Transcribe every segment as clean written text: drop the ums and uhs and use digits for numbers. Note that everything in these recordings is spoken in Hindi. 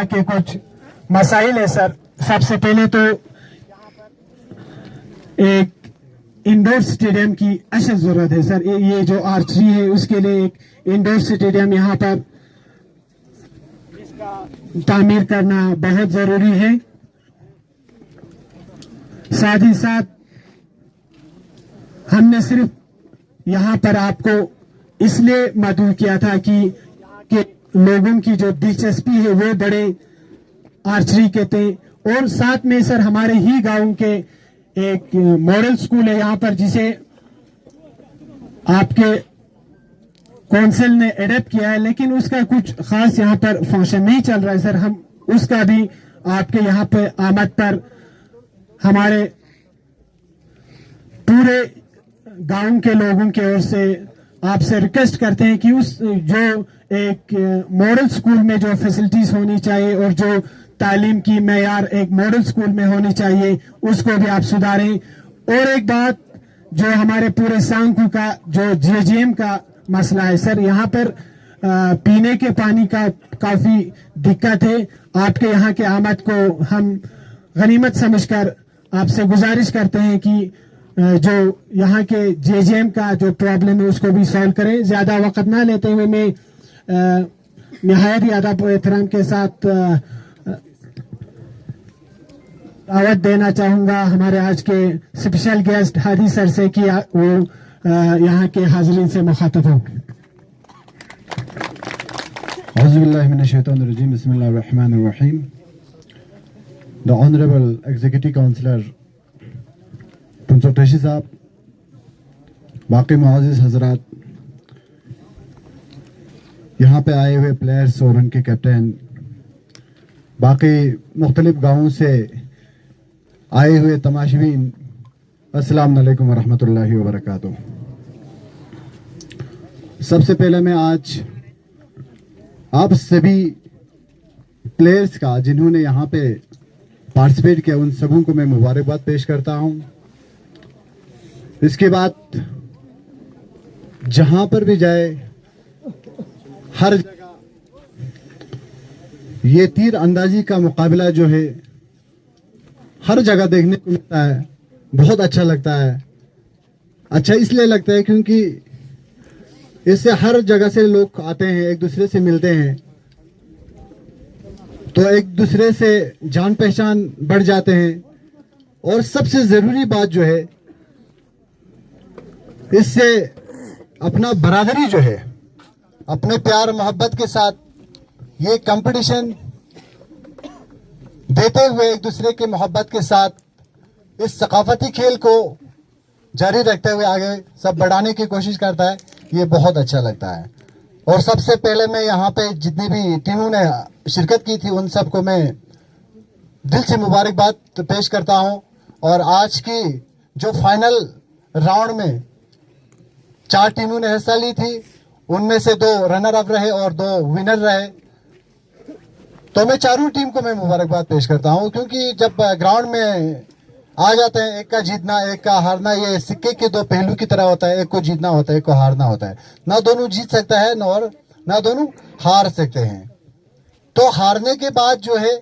यहाँ के कुछ मसाइल है सर। सबसे पहले तो एक इंडोर स्टेडियम की अशद जरूरत है सर। ये जो आर्चरी है उसके लिए एक इंडोर स्टेडियम यहाँ पर तामीर करना बहुत जरूरी है। साथ ही साथ हमने सिर्फ यहाँ पर आपको इसलिए मदऊ किया था कि लोगों की जो दिलचस्पी है वो बड़े आर्चरी के थे। और साथ में सर हमारे ही गांव के एक मॉडल स्कूल है यहाँ पर, जिसे आपके काउंसिल ने एडप्ट किया है, लेकिन उसका कुछ खास यहाँ पर फंक्शन नहीं चल रहा है सर। हम उसका भी आपके यहाँ पे आमद पर हमारे पूरे गांव के लोगों की ओर से आपसे रिक्वेस्ट करते हैं कि उस जो एक मॉडल स्कूल में जो फैसिलिटीज होनी चाहिए और जो तालीम की मेयार एक मॉडल स्कूल में होनी चाहिए उसको भी आप सुधारें। और एक बात जो हमारे पूरे सांखू का जो जेजेएम का मसला है सर, यहाँ पर पीने के पानी का काफी दिक्कत है। आपके यहाँ के आमद को हम गनीमत समझकर आपसे गुजारिश करते हैं कि जो यहाँ के जेजेएम का जो प्रॉब्लम है उसको भी सॉल्व करें। ज्यादा वक्त ना लेते हुए मैं निहायत ही अदब और एहतराम के साथ दावत देना चाहूंगा हमारे आज के स्पेशल गेस्ट हादी सर से कि वो यहाँ के हाज़रीन से मुखातब हो। Auzubillahiminash-shaytanir-rajim. Bismillahir-rahmanir-rahim. The Honorable Executive Councillor principal Tashi साहब, बाकी मुआज़िज़ हजरात, यहाँ पे आए हुए प्लेयर्स और उनके कैप्टन, बाकी मुख्तलिफ गाँवों से आए हुए तमाशबीन, अस्सलाम वालेकुम वरहमतुल्लाहि वबरकातुहू। सबसे पहले मैं आज आप सभी प्लेयर्स का जिन्होंने यहाँ पे पार्टिसिपेट किया उन सबों को मैं मुबारकबाद पेश करता हूँ। इसके बाद जहां पर भी जाए हर जगह ये तीर अंदाजी का मुकाबला जो है हर जगह देखने को मिलता है, बहुत अच्छा लगता है। अच्छा इसलिए लगता है क्योंकि इससे हर जगह से लोग आते हैं, एक दूसरे से मिलते हैं, तो एक दूसरे से जान पहचान बढ़ जाते हैं। और सबसे जरूरी बात जो है, इससे अपना बरादरी जो है, अपने प्यार मोहब्बत के साथ ये कंपटीशन देते हुए एक दूसरे के मोहब्बत के साथ इस सकाफती खेल को जारी रखते हुए आगे सब बढ़ाने की कोशिश करता है। ये बहुत अच्छा लगता है। और सबसे पहले मैं यहाँ पे जितनी भी टीमों ने शिरकत की थी उन सबको मैं दिल से मुबारकबाद पेश करता हूँ। और आज की जो फाइनल राउंड में 4 टीमों ने हिस्सा ली थी, उनमें से 2 रनर अप रहे और 2 विनर रहे, तो मैं चारों टीम को मैं मुबारकबाद पेश करता हूं। क्योंकि जब ग्राउंड में आ जाते हैं, एक का जीतना एक का हारना, ये सिक्के के 2 पहलू की तरह होता है। एक को जीतना होता है, एक को हारना होता है। ना दोनों जीत सकता है ना दोनों हार सकते हैं। तो हारने के बाद जो है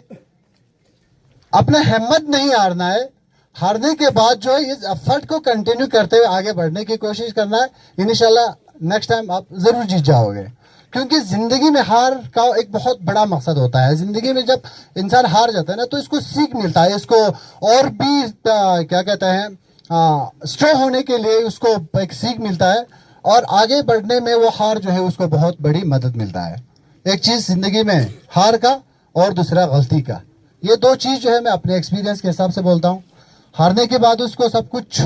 अपना हिम्मत नहीं हारना है, हारने के बाद जो है इस एफर्ट को कंटिन्यू करते हुए आगे बढ़ने की कोशिश करना है। इंशाल्लाह नेक्स्ट टाइम आप जरूर जीत जाओगे। क्योंकि जिंदगी में हार का एक बहुत बड़ा मकसद होता है। जिंदगी में जब इंसान हार जाता है ना, तो इसको सीख मिलता है, इसको और भी क्या कहते हैं स्ट्रॉन्ग होने के लिए उसको एक सीख मिलता है। और आगे बढ़ने में वो हार जो है उसको बहुत बड़ी मदद मिलता है। एक चीज जिंदगी में हार का और दूसरा गलती का, ये 2 चीज जो है मैं अपने एक्सपीरियंस के हिसाब से बोलता हूँ। हारने के बाद उसको सब कुछ,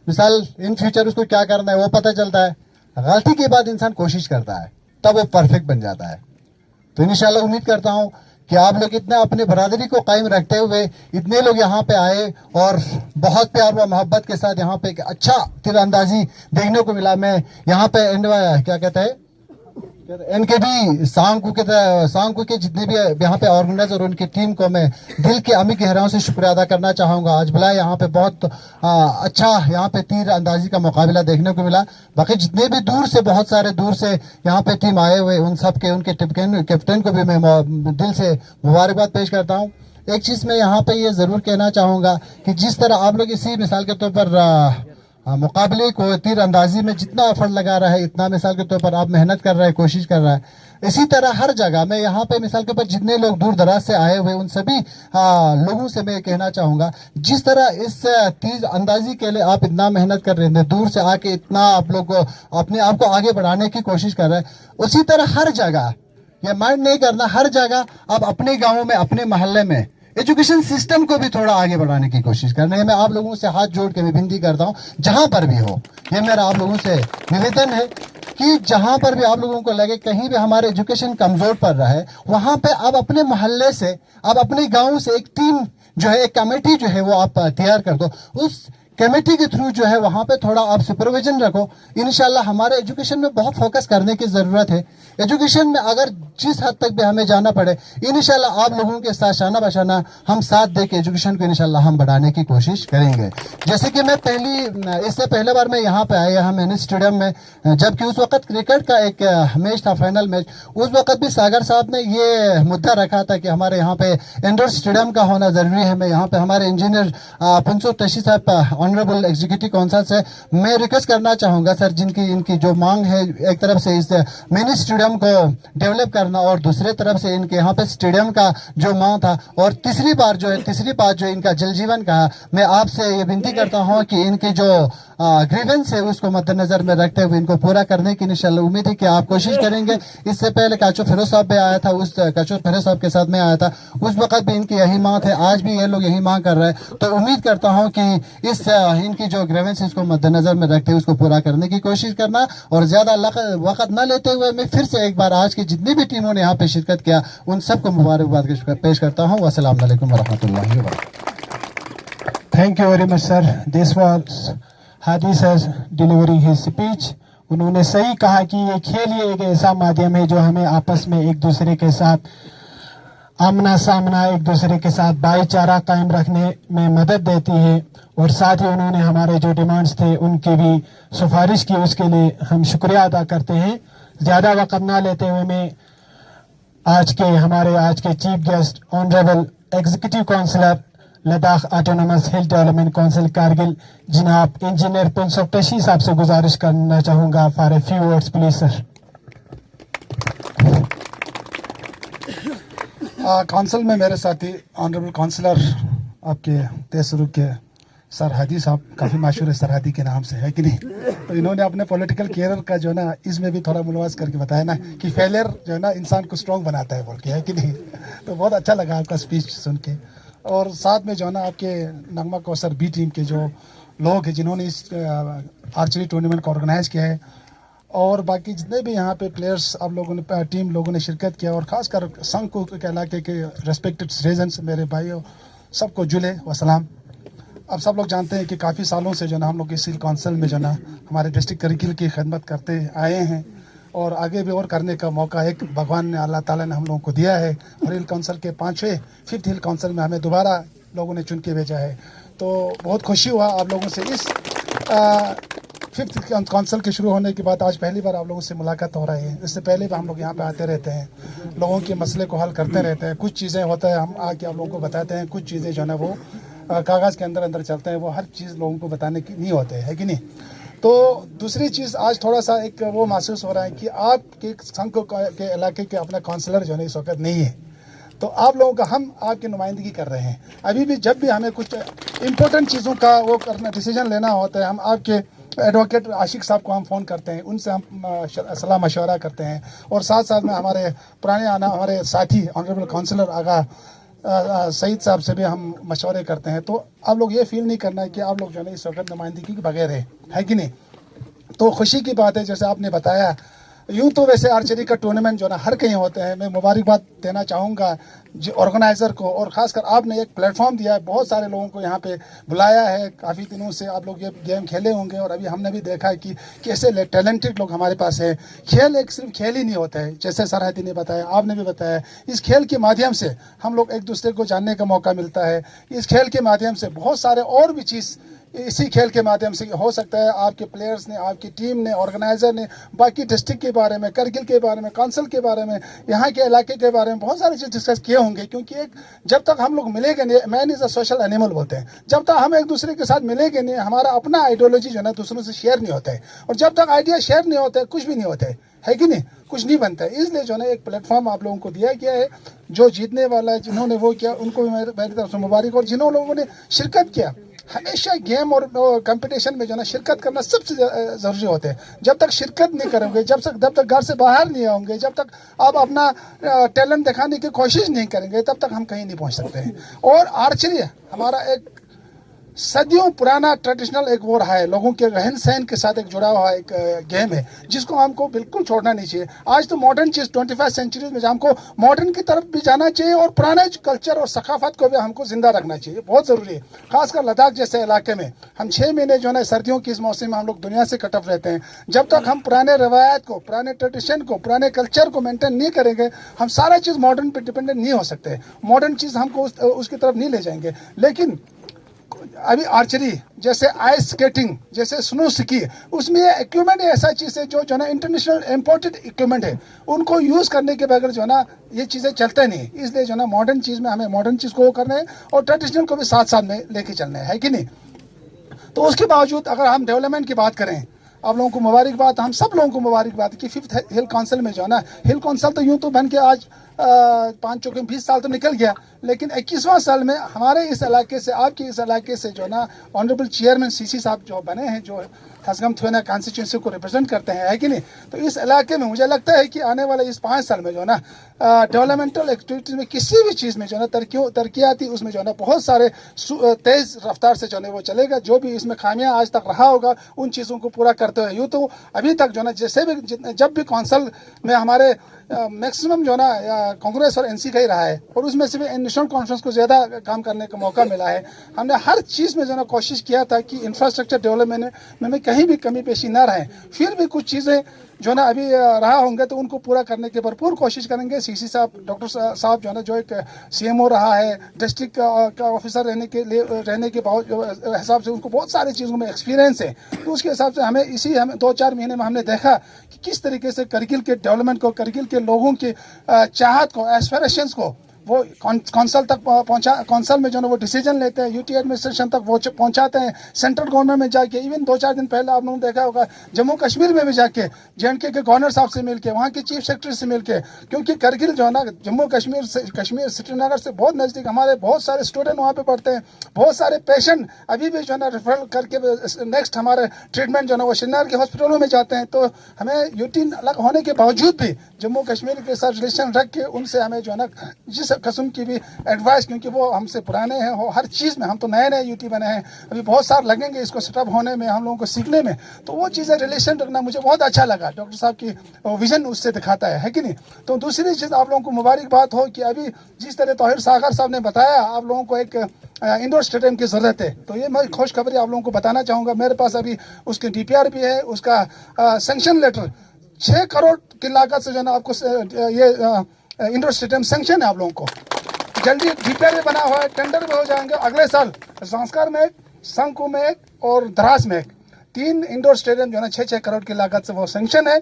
मिसाल इन फ्यूचर उसको क्या करना है वो पता चलता है। गलती के बाद इंसान कोशिश करता है, तब वो परफेक्ट बन जाता है। तो इंशाल्लाह उम्मीद करता हूँ कि आप लोग इतना अपने बरादरी को कायम रखते हुए इतने लोग यहाँ पे आए और बहुत प्यार व मोहब्बत के साथ यहाँ पे एक अच्छा तीरंदाजी देखने को मिला। मैं यहाँ पे क्या कहते हैं एनकेडी सांगू के जितने भी यहाँ पे ऑर्गेनाइजर और उनकी टीम को मैं दिल के अमी गहराइयों से शुक्रिया अदा करना चाहूँगा। आज बुलाए यहाँ पे बहुत अच्छा यहाँ पे तीर अंदाजी का मुकाबला देखने को मिला। बाकी जितने भी दूर से बहुत सारे दूर से यहाँ पे टीम आए हुए उन सब के उनके कैप्टन को भी मैं दिल से मुबारकबाद पेश करता हूँ। एक चीज़ मैं यहाँ पे ये ज़रूर कहना चाहूँगा कि जिस तरह आप लोग इसी मिसाल के तौर पर मुकाबले को तीर अंदाजी में जितना एफर्ट लगा रहा है, इतना मिसाल के तौर पर आप मेहनत कर रहे हैं, कोशिश कर रहा है, इसी तरह हर जगह मैं यहाँ पे मिसाल के ऊपर जितने लोग दूर दराज से आए हुए उन सभी लोगों से मैं कहना चाहूँगा, जिस तरह इस तीर अंदाजी के लिए आप इतना मेहनत कर रहे हैं, दूर से आके इतना आप लोग अपने आप को आगे बढ़ाने की कोशिश कर रहे हैं, उसी तरह हर जगह ये माइंड नहीं करना, हर जगह आप अपने गाँव में, अपने मोहल्ले में एजुकेशन सिस्टम को भी थोड़ा आगे बढ़ाने की कोशिश करनी है। मैं आप लोगों से हाथ जोड़ के मैं विनती करता हूँ, जहां पर भी हो, ये मेरा आप लोगों से निवेदन है कि जहां पर भी आप लोगों को लगे कहीं भी हमारे एजुकेशन कमजोर पड़ रहा है, वहां पे आप अपने मोहल्ले से, आप अपने गांव से एक टीम जो है, एक कमेटी जो है वो आप तैयार कर दो। उस कमेटी के थ्रू जो है वहाँ पे थोड़ा आप सुपरविजन रखो। इंशाल्लाह हमारे एजुकेशन में बहुत फोकस करने की ज़रूरत है। एजुकेशन में अगर जिस हद तक भी हमें जाना पड़े, इंशाल्लाह आप लोगों के साथ शाना बशाना हम साथ दे के एजुकेशन को इंशाल्लाह हम बढ़ाने की कोशिश करेंगे। जैसे कि मैं इससे पहले बार मैं यहाँ पे आया हम मिनी स्टेडियम में, जबकि उस वक्त क्रिकेट का एक मैच था, फाइनल मैच, उस वक्त भी सागर साहब ने ये मुद्दा रखा था कि हमारे यहाँ पे इंडोर स्टेडियम का होना ज़रूरी है। मैं यहाँ पे हमारे इंजीनियर पंसो तशी साहब ऑनरेबल एग्जीक्यूटिव काउंसिल से मैं रिक्वेस्ट करना चाहूँगा सर, जिनकी इनकी जो मांग है, एक तरफ से इस मिनी स्टेडियम को डेवलप करना और दूसरे तरफ से इनके यहाँ पे स्टेडियम का जो मांग था, और तीसरी बात जो इनका जल जीवन का, मैं आपसे ये विनती करता हूँ कि इनकी जो ग्रीवेंस है उसको मद्देनजर में रखते हुए इनको पूरा करने की इंशाल्लाह उम्मीद है कि आप कोशिश करेंगे। इससे पहले काचो फिरोज साहब भी आया था, उस काचो फिरोज साहब के साथ में आया था, उस वक्त भी इनकी यही मांग है, आज भी ये लोग यही मांग कर रहे हैं। तो उम्मीद करता हूँ कि इस इनकी जो ग्रीवेंस है इसको मद्देनजर में रखते हुए उसको पूरा करने की कोशिश करना, और ज्यादा वक्त न लेते हुए मैं फिर से एक बार आज की जितनी भी टीमों ने यहाँ पे शिरकत किया उन सबको मुबारकबाद पेश करता हूँ। अस्सलाम वालेकुम वरहमतुल्लाहि वबरकातुहू। Thank you very much, sir. This was Hadi sir delivering his speech. उन्होंने सही कहा कि ये खेल ही एक ऐसा माध्यम है जो हमें आपस में एक दूसरे के साथ आमना सामना, एक दूसरे के साथ भाईचारा कायम रखने में मदद देती है। और साथ ही उन्होंने हमारे जो डिमांड्स थे उनकी भी सिफारिश की, उसके लिए हम शुक्रिया अदा करते हैं। ज़्यादा वक्त ना लेते हुए मैं आज के chief guest honourable executive counsellor Ladakh autonomous हिल डेवलपमेंट काउंसिल कारगिल जनाब इंजीनियर पंसो तशी साहब से गुजारिश करना चाहूँगा for a few words please sir. Council में मेरे साथी ऑनरेबल काउंसलर आपके तहसरुख के सर हादी साहब, काफ़ी मशहूर है सरहदी के नाम से, है कि नहीं? तो इन्होंने अपने पॉलिटिकल कैरियर का जो है ना इसमें भी थोड़ा मुलवाज करके बताया ना कि फेलियर जो है ना इंसान को स्ट्रॉन्ग बनाता है बोल के, है कि नहीं? तो बहुत अच्छा लगा आपका स्पीच सुन के। और साथ में जो है ना आपके नगमा कौसर बी टीम के जो लोग हैं जिन्होंने इस आर्चरी टूर्नामेंट को ऑर्गेनाइज किया है, और बाकी जितने भी यहाँ पे प्लेयर्स आप लोगों ने टीम लोगों ने शिरकत किया, और ख़ासकर संघ को के इलाके के रेस्पेक्टेड सिटीजन्स मेरे भाइयों सबको जुले व सलाम। अब सब लोग जानते हैं कि काफ़ी सालों से जो ना हम लोग इस हिल काउंसिल में जो ना हमारे डिस्ट्रिक्ट करिकुलर की खिदमत करते आए हैं, और आगे भी और करने का मौका एक भगवान ने, अल्लाह ताला ने हम लोगों को दिया है। और हिल काउंसिल के 5th हिल काउंसिल में हमें दोबारा लोगों ने चुन के भेजा है, तो बहुत खुशी हुआ आप लोगों से। इस 5th काउंसिल के शुरू होने के बाद आज पहली बार आप लोगों से मुलाकात हो रही है। इससे पहले भी हम लोग यहाँ पे आते रहते हैं, लोगों के मसले को हल करते रहते हैं। कुछ चीज़ें होता है हम आके आप लोगों को बताते हैं, कुछ चीज़ें जो है ना वो कागज़ के अंदर चलते हैं, वो हर चीज़ लोगों को बताने की नहीं होते है कि नहीं? तो दूसरी चीज़ आज थोड़ा सा एक वो महसूस हो रहा है कि आपके संघ के इलाके के अपना काउंसलर जो है इस वक्त नहीं है, तो आप लोगों का हम आपकी नुमाइंदगी कर रहे हैं। अभी भी जब भी हमें कुछ इम्पोर्टेंट चीज़ों का वो करना, डिसीजन लेना होता है, हम आपके एडवोकेट आशिक साहब को हम फ़ोन करते हैं, उनसे हम सलाह मशवरा करते हैं, और साथ साथ में हमारे पुराने हमारे साथी ऑनरेबल काउंसलर आगा सईद साहब से भी हम मशवरे करते हैं। तो आप लोग ये फील नहीं करना है कि आप लोग जो है इस वक्त नुमाइंदगी के बगैर है कि नहीं? तो खुशी की बात है, जैसे आपने बताया यूं तो वैसे आर्चरी का टूर्नामेंट जो ना हर कहीं होते हैं, मैं मुबारकबाद देना चाहूँगा जो ऑर्गेनाइज़र को, और ख़ासकर आपने एक प्लेटफॉर्म दिया है, बहुत सारे लोगों को यहाँ पे बुलाया है। काफ़ी दिनों से आप लोग ये गेम खेले होंगे और अभी हमने भी देखा है कि कैसे टैलेंटेड लोग हमारे पास हैं। खेल एक सिर्फ खेल ही नहीं होता है, जैसे सरहदी ने बताया, आपने भी बताया। इस खेल के माध्यम से हम लोग एक दूसरे को जानने का मौका मिलता है। इस खेल के माध्यम से बहुत सारे और भी चीज़ इसी खेल के माध्यम से हो सकता है। आपके प्लेयर्स ने, आपकी टीम ने, ऑर्गेनाइजर ने बाकी डिस्ट्रिक्ट के बारे में, करगिल के बारे में, काउंसिल के बारे में, यहाँ के इलाके के बारे में बहुत सारी चीज़ डिस्कस किए होंगे। क्योंकि एक जब तक हम लोग मिलेंगे नहीं, man is a social animal बोलते हैं, जब तक हम एक दूसरे के साथ मिलेंगे नहीं, हमारा अपना आइडियोलॉजी जो है ना दूसरों से शेयर नहीं होता है। और जब तक आइडिया शेयर नहीं होता है, कुछ भी नहीं होता है कि नहीं, कुछ नहीं बनता है। इसलिए जो है ना एक प्लेटफॉर्म आप लोगों को दिया गया है। जो जीतने वाला है, जिन्होंने वो किया, उनको भी मेरी तरफ से मुबारक। और जिन्होंने लोगों ने शिरकत किया, हमेशा गेम और कंपटीशन में जो ना शिरकत करना सबसे ज़रूरी होता है। जब तक शिरकत नहीं करोगे, जब तक घर से बाहर नहीं आओगे, जब तक आप अपना टैलेंट दिखाने की कोशिश नहीं करेंगे, तब तक हम कहीं नहीं पहुंच सकते हैं। और आर्चरी हमारा एक सदियों पुराना ट्रेडिशनल एक वो रहा है, लोगों के रहन सहन के साथ एक जुड़ा हुआ एक गेम है, जिसको हमको बिल्कुल छोड़ना नहीं चाहिए। आज तो मॉडर्न चीज़ 21वीं सेंचुरी में हमको मॉडर्न की तरफ भी जाना चाहिए और पुराने कल्चर और सकाफत को भी हमको जिंदा रखना चाहिए, बहुत ज़रूरी है। खासकर लद्दाख जैसे इलाके में हम 6 महीने जो है सर्दियों की इस मौसम में हम लोग दुनिया से कट ऑफ रहते हैं। जब तक हम पुराने रवायत को, पुराने ट्रेडिशन को, पुराने कल्चर को मेंटेन नहीं करेंगे, हम सारा चीज़ मॉडर्न पर डिपेंडेंट नहीं हो सकते। मॉडर्न चीज़ हमको उसकी तरफ नहीं ले जाएंगे। लेकिन अभी आर्चरी जैसे आइस स्केटिंग जैसे स्नो स्की, उसमें ये इक्विपमेंट ऐसा चीज़ है जो ना इंटरनेशनल इम्पोर्टेड इक्विपमेंट है, उनको यूज़ करने के बगैर जो ना ये चीज़ें चलते नहीं। इसलिए जो ना मॉडर्न चीज़ में हमें मॉडर्न चीज़ को करना है और ट्रेडिशनल को भी साथ साथ में लेके चलना है कि नहीं। तो उसके बावजूद अगर हम डेवलपमेंट की बात करें, आप लोगों को मुबारकबाद, हम सब लोगों को मुबारकबाद कि 5th हिल काउंसिल में जो है ना, हिल काउंसिल तो यूँ तो बन के आज 5 चौके 20 साल तो निकल गया, लेकिन 21वां साल में हमारे इस इलाके से, आपके इस इलाके से जो ना ऑनरेबल चेयरमैन सीसी साहब जो बने हैं, जो हसगम थोना कॉन्स्टिट्यूंसी को रिप्रेजेंट करते हैं, है कि नहीं। तो इस इलाके में मुझे लगता है कि आने वाले इस 5 साल में जो ना डेवलपमेंटल एक्टिविटीज़ में किसी भी चीज़ में जो ना तरक्याती उसमें जो ना बहुत सारे तेज़ रफ्तार से जो है वो चलेगा। जो भी इसमें खामियां आज तक रहा होगा, उन चीज़ों को पूरा करते हुए यूँ तो अभी तक जो ना जैसे भी जब भी काउंसिल में हमारे मैक्सिमम जो ना कांग्रेस और एनसी का ही रहा है, और उसमें से भी नेशनल कॉन्फ्रेंस को ज़्यादा काम करने का मौका मिला है। हमने हर चीज़ में जो ना कोशिश किया था कि इंफ्रास्ट्रक्चर डेवलपमेंट में कहीं भी कमी पेशी ना रहे। फिर भी कुछ चीज़ें जो ना अभी रहा होंगे तो उनको पूरा करने की भरपूर कोशिश करेंगे। सीसी साहब, डॉक्टर साहब जो है ना, जो एक सीएमओ रहा है, डिस्ट्रिक्ट का ऑफिसर रहने के हिसाब से उनको बहुत सारी चीज़ों में एक्सपीरियंस है। तो उसके हिसाब से हमें 2-4 महीने में हमने देखा कि किस तरीके से करगिल के डेवलपमेंट को, करगिल के लोगों की चाहत को, एस्पिरेशंस को वो कौंसल तक पहुंचा, कौंसल में जो है वो डिसीजन लेते हैं, यूटी एडमिनिस्ट्रेशन तक वो पहुंचाते हैं, सेंट्रल गवर्नमेंट में जाके। इवन 2-4 दिन पहले आप लोगों ने देखा होगा जम्मू कश्मीर में भी जाके JNK के गवर्नर साहब से मिलके, वहाँ के चीफ सेक्रेटरी से मिलके, क्योंकि करगिल जो है ना जम्मू कश्मीर श्रीनगर से बहुत नज़दीक, हमारे बहुत सारे स्टूडेंट वहाँ पे पढ़ते हैं, बहुत सारे पेशेंट अभी भी जो है ना रेफर करके नेक्स्ट हमारे ट्रीटमेंट जो है ना वो श्रीनगर के हॉस्पिटलों में जाते हैं। तो हमें यूटी अलग होने के बावजूद भी जम्मू कश्मीर के साथ रिलेशन रख के उनसे हमें जो है ना जिस किस्म की भी एडवाइस, क्योंकि वो हमसे पुराने हैं, वो हर चीज़ में, हम तो नए नए यूटी बने हैं, अभी बहुत साल लगेंगे इसको सेटअप होने में, हम लोगों को सीखने में। तो वो चीज़ें रिलेशन रखना मुझे बहुत अच्छा लगा, डॉक्टर साहब की विजन उससे दिखाता है कि नहीं। तो दूसरी चीज़ आप लोगों को मुबारकबाद हो कि अभी जिस तरह तौहीर सागर साहब ने बताया, आप लोगों को एक इंडोर स्टेडियम की ज़रूरत है। तो ये मैं खुशखबरी आप लोगों को बताना चाहूँगा, मेरे पास अभी उसके DPR भी है, उसका सेंक्शन लेटर 6 करोड़ की लागत से जो है ना आपको ये इंडोर स्टेडियम सेंक्शन है। आप लोगों को जल्दी DPR भी बना हुआ है, टेंडर भी हो जाएंगे अगले साल। संस्कार में एक, शंकु में एक और द्रास में एक, 3 इंडोर स्टेडियम जो है ना 6-6 करोड़ की लागत से वो सेंक्शन है।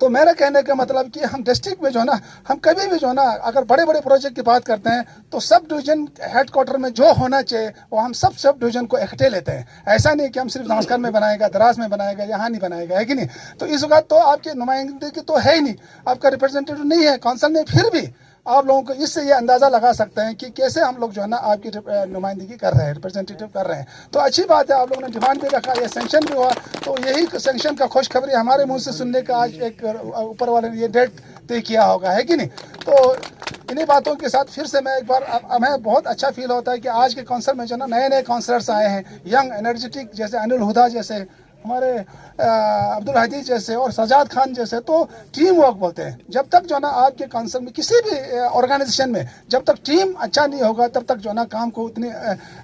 तो मेरा कहने का मतलब कि हम डिस्ट्रिक्ट में जो है ना, हम कभी भी जो है ना अगर बड़े बड़े प्रोजेक्ट की बात करते हैं तो सब डिवीजन हेडक्वार्टर में जो होना चाहिए वो हम सब डिवीजन को इकट्ठे लेते हैं। ऐसा नहीं कि हम सिर्फ संस्कार में बनाएगा, द्रास में बनाएगा, यहाँ नहीं बनाएगा, है कि नहीं। तो इस वक्त तो आपकी नुमाइंदगी तो है ही नहीं, आपका रिप्रेजेंटेटिव नहीं है काउंसिल में, फिर भी आप लोगों को इससे ये अंदाज़ा लगा सकते हैं कि कैसे हम लोग जो है ना आपकी नुमाइंदगी कर रहे हैं, रिप्रेजेंटेटिव कर रहे हैं। तो अच्छी बात है, आप लोगों ने डिमांड भी रखा, ये सेंक्शन भी हुआ। तो यही सेंक्शन का खुशखबरी हमारे मुंह से सुनने का आज एक ऊपर वाले ने ये डेट तय किया होगा, है कि नहीं। तो इन्हीं बातों के साथ फिर से मैं एक बार, हमें बहुत अच्छा फील होता है कि आज के काउंसिल में जो ना नए नए काउंसलर्स आए हैं, यंग एनर्जेटिक, जैसे अनिल हुदा जैसे, हमारे अब्दुल हदीज जैसे और सजाद खान जैसे, तो टीम वर्क बोलते हैं। जब तक जो है ना आपके काउंसिल में किसी भी ऑर्गेनाइजेशन में जब तक टीम अच्छा नहीं होगा तब तक जो है ना काम को उतनी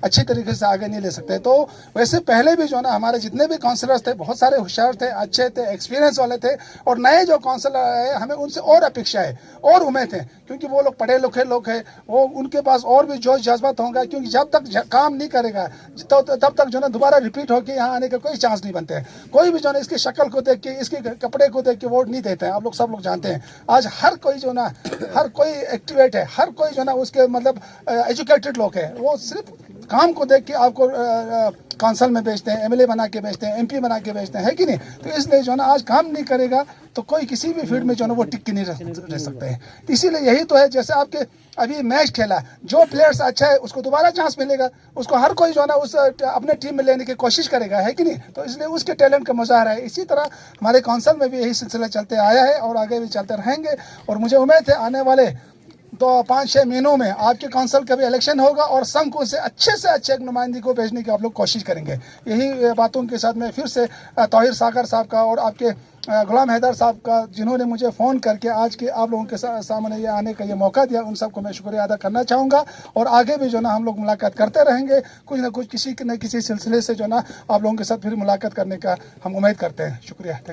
अच्छी तरीके से आगे नहीं ले सकते। तो वैसे पहले भी जो है ना हमारे जितने भी काउंसलर्स थे बहुत सारे होशियार थे, अच्छे थे, एक्सपीरियंस वाले थे, और नए जो काउंसलर आए हमें उनसे और अपेक्षा है और उम्मीद है, क्योंकि वो लोग पढ़े लिखे लोग हैं, वो उनके पास और भी जोश जज्बात होगा, क्योंकि जब तक काम नहीं करेगा तो तब तक जो है ना दोबारा रिपीट होकर यहाँ आने का कोई चांस नहीं बनते हैं। कोई भी जो है इसकी शक्ल को देख के, इसके कपड़े को देख के वोट नहीं देते हैं। आप लोग सब लोग जानते हैं आज हर कोई जो ना, हर कोई एक्टिवेट है, हर कोई जो ना उसके मतलब एजुकेटेड लोग है, वो सिर्फ काम को देख के आपको काउंसिल में भेजते हैं, एमएलए बना के भेजते हैं, एमपी बना के भेजते हैं, है कि नहीं। तो इसलिए जो ना आज काम नहीं करेगा तो कोई किसी भी फील्ड में जो ना वो टिक के नहीं रह सकते हैं। इसीलिए यही तो है, जैसे आपके अभी मैच खेला, जो प्लेयर्स अच्छा है उसको दोबारा चांस मिलेगा, उसको हर कोई जो ना उस अपने टीम में लेने की कोशिश करेगा, है कि नहीं। तो इसलिए उसके टैलेंट का मुजाहरा है। इसी तरह हमारे काउंसिल में भी यही सिलसिला चलते आया है और आगे भी चलते रहेंगे। और मुझे उम्मीद है आने वाले 5-6 महीनों में आपके काउंसिल का भी इलेक्शन होगा और संघ को से अच्छे एक नुमाइंदगी को भेजने की आप लोग कोशिश करेंगे। यही बातों के साथ मैं फिर से तौहीर सागर साहब का और आपके गुलाम हैदर साहब का, जिन्होंने मुझे फ़ोन करके आज के आप लोगों के सामने ये आने का ये मौका दिया, उन सबको मैं शुक्रिया अदा करना चाहूँगा। और आगे भी जो ना हम लोग मुलाकात करते रहेंगे, कुछ ना कुछ किसी न किसी सिलसिले से जो ना आप लोगों के साथ फिर मुलाकात करने का हम उम्मीद करते हैं। शुक्रिया, थैंक यू।